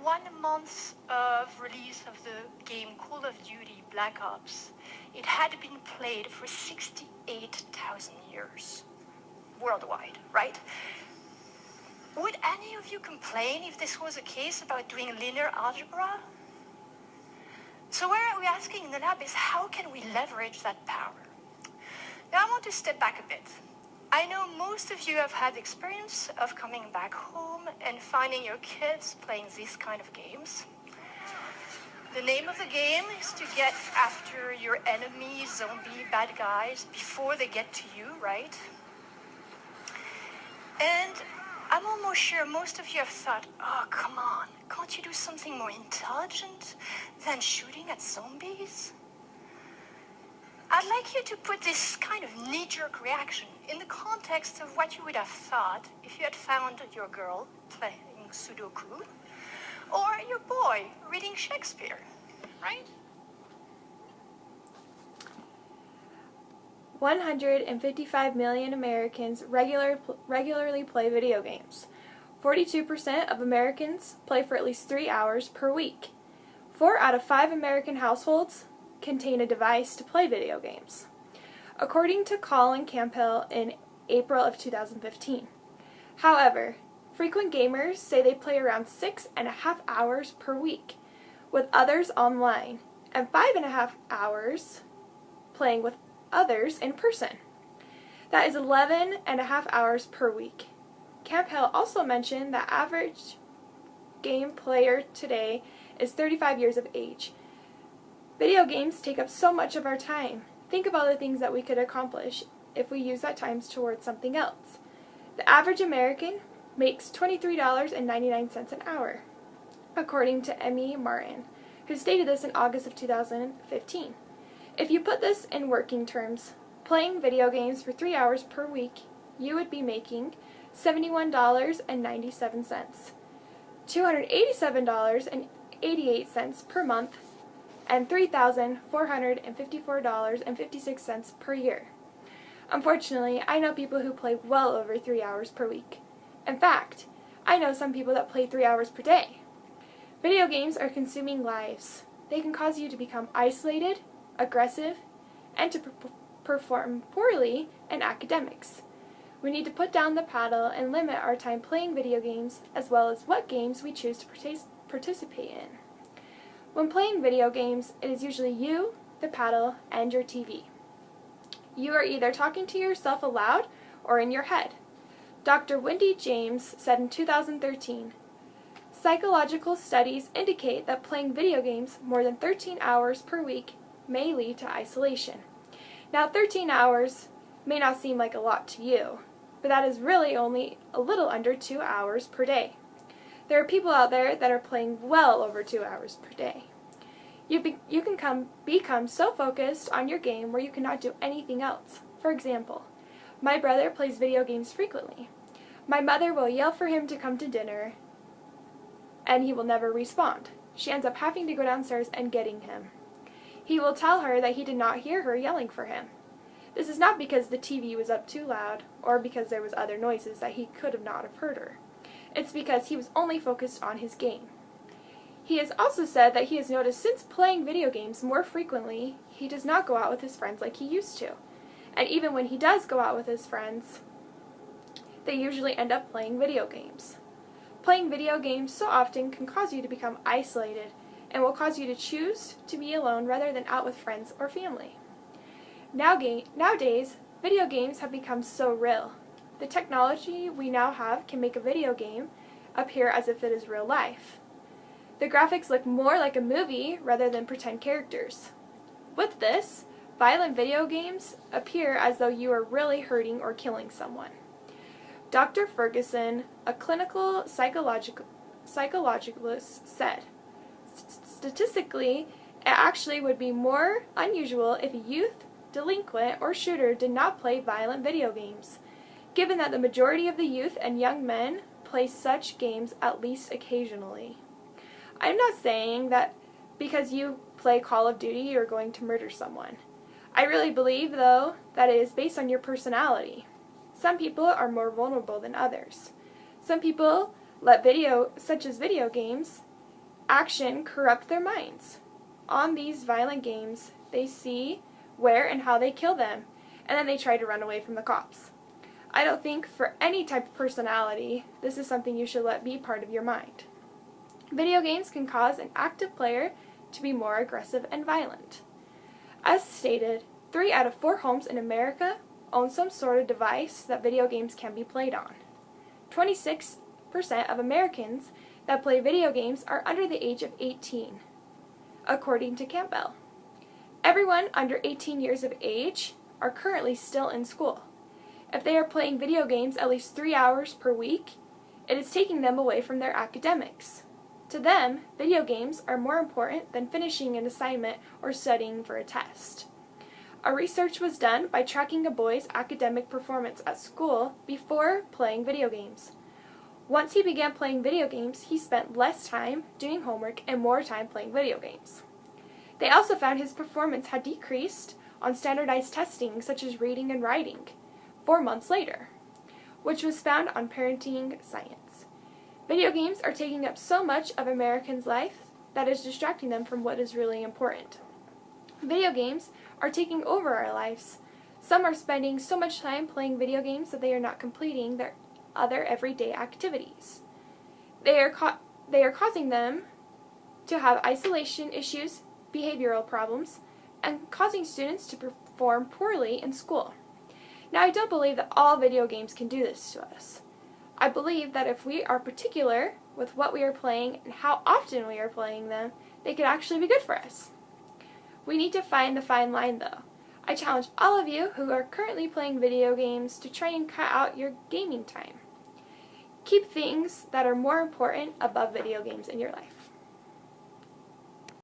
1 month of release of the game Call of Duty Black Ops, it had been played for 68,000 years worldwide, right? Would any of you complain if this was a case about doing linear algebra? So what we're asking in the lab is how can we leverage that power? Now I want to step back a bit. I know most of you have had experience of coming back home and finding your kids playing these kind of games. The name of the game is to get after your enemy, zombie, bad guys before they get to you, right? And I'm almost sure most of you have thought, oh, come on, can't you do something more intelligent than shooting at zombies? I'd like you to put this kind of knee-jerk reaction in the context of what you would have thought if you had found your girl playing Sudoku or your boy reading Shakespeare, right? 155 million Americans regularly play video games. 42% of Americans play for at least 3 hours per week. 4 out of 5 American households contain a device to play video games, according to Colin Campbell in April of 2015. However, frequent gamers say they play around 6.5 hours per week, with others online, and 5.5 hours playing with others in person. That is 11.5 hours per week. Campbell also mentioned that average game player today is 35 years of age. Video games take up so much of our time. Think about the things that we could accomplish if we use that time towards something else. The average American makes $23.99 an hour, according to Emmy Martin, who stated this in August of 2015. If you put this in working terms, playing video games for 3 hours per week, you would be making $71.97, $287.88 per month, and $3,454.56 per year. Unfortunately, I know people who play well over 3 hours per week. In fact, I know some people that play 3 hours per day. Video games are consuming lives. They can cause you to become isolated, aggressive, and to perform poorly in academics. We need to put down the paddle and limit our time playing video games, as well as what games we choose to participate in. When playing video games, it is usually you, the paddle, and your TV. You are either talking to yourself aloud or in your head. Dr. Wendy James said in 2013, "Psychological studies indicate that playing video games more than 13 hours per week may lead to isolation." Now, 13 hours may not seem like a lot to you, but that is really only a little under 2 hours per day. There are people out there that are playing well over 2 hours per day. You can become so focused on your game where you cannot do anything else. For example, my brother plays video games frequently. My mother will yell for him to come to dinner, and he will never respond. She ends up having to go downstairs and getting him. He will tell her that he did not hear her yelling for him. This is not because the TV was up too loud or because there was other noises that he could not have heard her. It's because he was only focused on his game. He has also said that he has noticed since playing video games more frequently, he does not go out with his friends like he used to. And even when he does go out with his friends, they usually end up playing video games. Playing video games so often can cause you to become isolated and will cause you to choose to be alone rather than out with friends or family. Nowadays, video games have become so real. The technology we now have can make a video game appear as if it is real life. The graphics look more like a movie rather than pretend characters. With this, violent video games appear as though you are really hurting or killing someone. Dr. Ferguson, a clinical psychologist, said, "Statistically, it actually would be more unusual if a youth, delinquent, or shooter did not play violent video games, given that the majority of the youth and young men play such games at least occasionally." I'm not saying that because you play Call of Duty you're going to murder someone. I really believe, though, that it is based on your personality. Some people are more vulnerable than others. Some people let video games action corrupt their minds. On these violent games, they see where and how they kill them, and then they try to run away from the cops. I don't think for any type of personality, this is something you should let be part of your mind. Video games can cause an active player to be more aggressive and violent. As stated, 3 out of 4 homes in America own some sort of device that video games can be played on. 26% of Americans that play video games are under the age of 18, according to Campbell. Everyone under 18 years of age are currently still in school. If they are playing video games at least 3 hours per week, it is taking them away from their academics. To them, video games are more important than finishing an assignment or studying for a test. A research was done by tracking a boy's academic performance at school before playing video games. Once he began playing video games, he spent less time doing homework and more time playing video games. They also found his performance had decreased on standardized testing such as reading and writing 4 months later, which was found on Parenting Science. Video games are taking up so much of Americans' life that is distracting them from what is really important. Video games are taking over our lives. Some are spending so much time playing video games that they are not completing their other everyday activities. They are causing them to have isolation issues, behavioral problems, and causing students to perform poorly in school. Now, I don't believe that all video games can do this to us. I believe that if we are particular with what we are playing and how often we are playing them, they could actually be good for us. We need to find the fine line, though. I challenge all of you who are currently playing video games to try and cut out your gaming time. Keep things that are more important above video games in your life.